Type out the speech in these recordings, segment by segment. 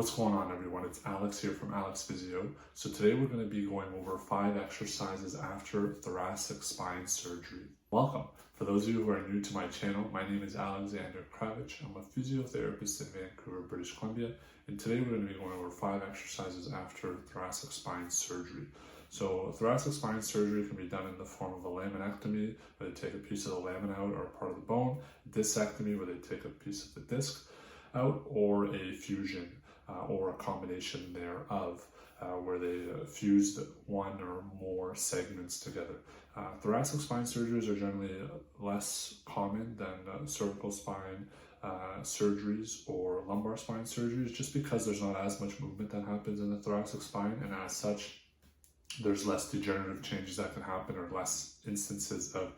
What's going on, everyone? It's Alex here from Alex Physio. So today we're going to be going over 5 exercises after thoracic spine surgery. Welcome. For those of you who are new to my channel, my name is Alexander Kravich. I'm a physiotherapist in Vancouver, British Columbia, and today we're going to be going over 5 exercises after thoracic spine surgery. So thoracic spine surgery can be done in the form of a laminectomy, where they take a piece of the lamina out or a part of the bone, discectomy, where they take a piece of the disc out, or a fusion, or a combination thereof, where they fuse one or more segments together. Thoracic spine surgeries are generally less common than cervical spine surgeries or lumbar spine surgeries, just because there's not as much movement that happens in the thoracic spine, and as such, there's less degenerative changes that can happen, or less instances of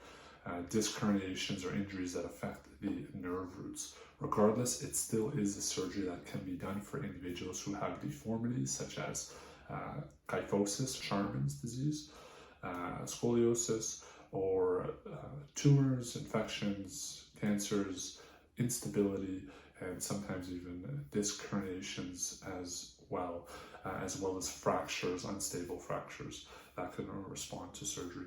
disc herniations or injuries that affect the nerve roots. Regardless, it still is a surgery that can be done for individuals who have deformities such as kyphosis, Scheurrman's disease, scoliosis, or tumors, infections, cancers, instability, and sometimes even disc herniations as well as fractures, unstable fractures that can respond to surgery.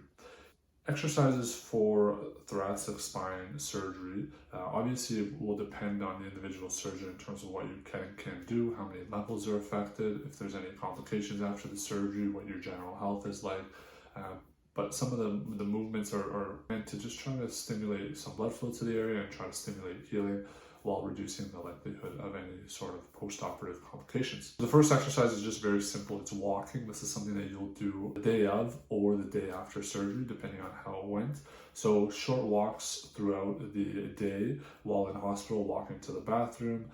Exercises for thoracic spine surgery obviously will depend on the individual surgeon in terms of what you can do, how many levels are affected, if there's any complications after the surgery, what your general health is like. But some of the movements are meant to just try to stimulate some blood flow to the area and try to stimulate healing while reducing the likelihood of any sort of post-operative complications. The first exercise is just very simple. It's walking. This is something that you'll do the day of or the day after surgery, depending on how it went. So short walks throughout the day while in hospital, walking to the bathroom,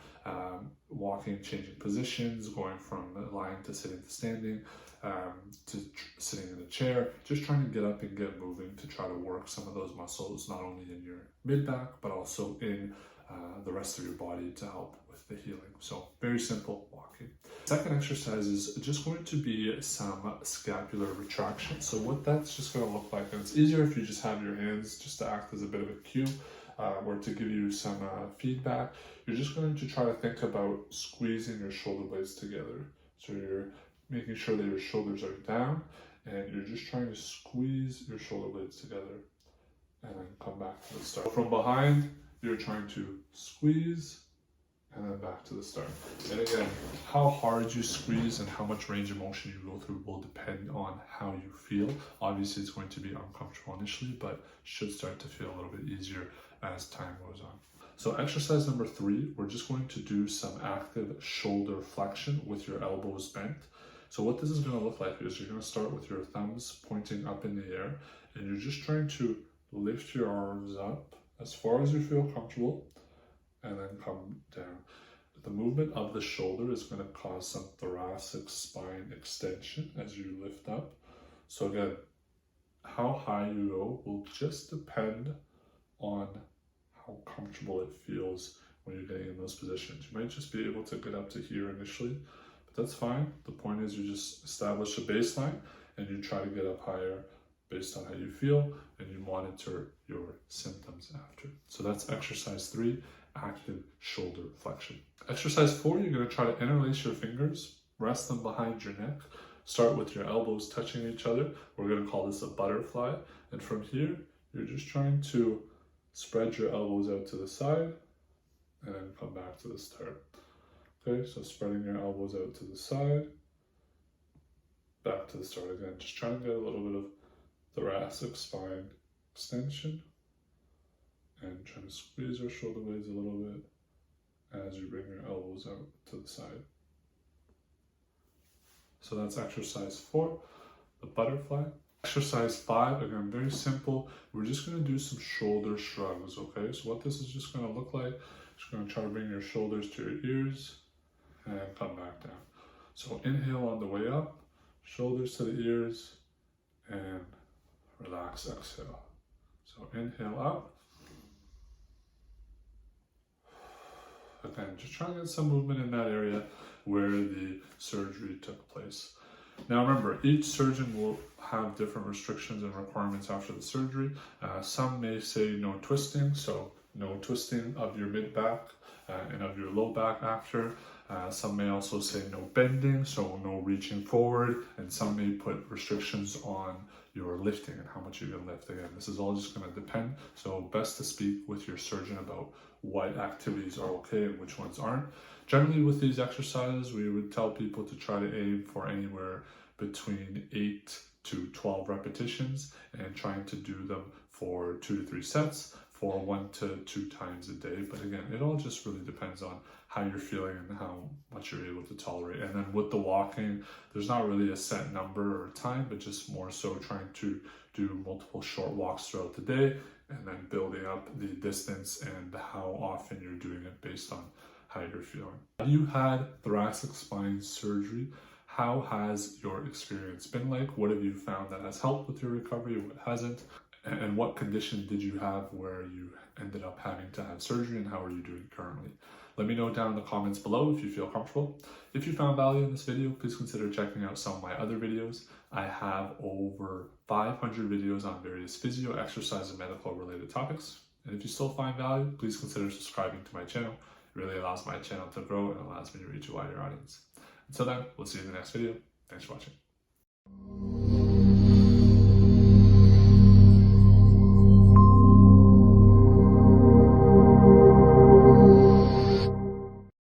walking, changing positions, going from lying to sitting to standing, to sitting in a chair, just trying to get up and get moving to try to work some of those muscles, not only in your mid-back, but also in the rest of your body to help with the healing. So very simple walking. Second exercise is just going to be some scapular retraction. So what that's just going to look like, and it's easier if you just have your hands just to act as a bit of a cue, or to give you some feedback. You're just going to try to think about squeezing your shoulder blades together. So you're making sure that your shoulders are down, and you're just trying to squeeze your shoulder blades together, and then come back to the start. From behind, you're trying to squeeze, and then back to the start. And again, how hard you squeeze and how much range of motion you go through will depend on how you feel. Obviously, it's going to be uncomfortable initially, but should start to feel a little bit easier as time goes on. So exercise number 3, we're just going to do some active shoulder flexion with your elbows bent. So what this is going to look like is you're going to start with your thumbs pointing up in the air, and you're just trying to lift your arms up as far as you feel comfortable, and then come down. The movement of the shoulder is going to cause some thoracic spine extension as you lift up. So again, how high you go will just depend on how comfortable it feels when you're getting in those positions. You might just be able to get up to here initially, but that's fine. The point is you just establish a baseline and you try to get up higher based on how you feel, and you monitor your symptoms after. So that's exercise 3, active shoulder flexion. Exercise 4, you're going to try to interlace your fingers, rest them behind your neck, start with your elbows touching each other. We're going to call this a butterfly, and from here, you're just trying to spread your elbows out to the side, and then come back to the start. Okay, so spreading your elbows out to the side, back to the start again. Just trying to get a little bit of thoracic spine extension, and trying to squeeze your shoulder blades a little bit as you bring your elbows out to the side. So that's exercise 4, the butterfly. Exercise 5, again, very simple. We're just going to do some shoulder shrugs, okay? So what this is just going to look like, just going to try to bring your shoulders to your ears and come back down. So inhale on the way up, shoulders to the ears, and relax, exhale. So inhale up. Again, just trying to get some movement in that area where the surgery took place. Now remember, each surgeon will have different restrictions and requirements after the surgery. Some may say no twisting, so no twisting of your mid-back and of your low back after. Some may also say no bending, so no reaching forward, and some may put restrictions on your lifting and how much you can lift. Again, this is all just going to depend, so best to speak with your surgeon about what activities are okay and which ones aren't. Generally with these exercises, we would tell people to try to aim for anywhere between 8 to 12 repetitions and trying to do them for 2 to 3 sets for 1 to 2 times a day. But again, it all just really depends on how you're feeling and how much you're able to tolerate. And then with the walking, there's not really a set number or time, but just more so trying to do multiple short walks throughout the day and then building up the distance and how often you're doing it based on how you're feeling. Have you had thoracic spine surgery? How has your experience been like? What have you found that has helped with your recovery? What hasn't? And what condition did you have where you ended up having to have surgery, and how are you doing currently? Let me know down in the comments below if you feel comfortable. If you found value in this video, please consider checking out some of my other videos. I have over 500 videos on various physio, exercise, and medical related topics. And if you still find value, please consider subscribing to my channel. It really allows my channel to grow and allows me to reach a wider audience. Until then, we'll see you in the next video. Thanks for watching.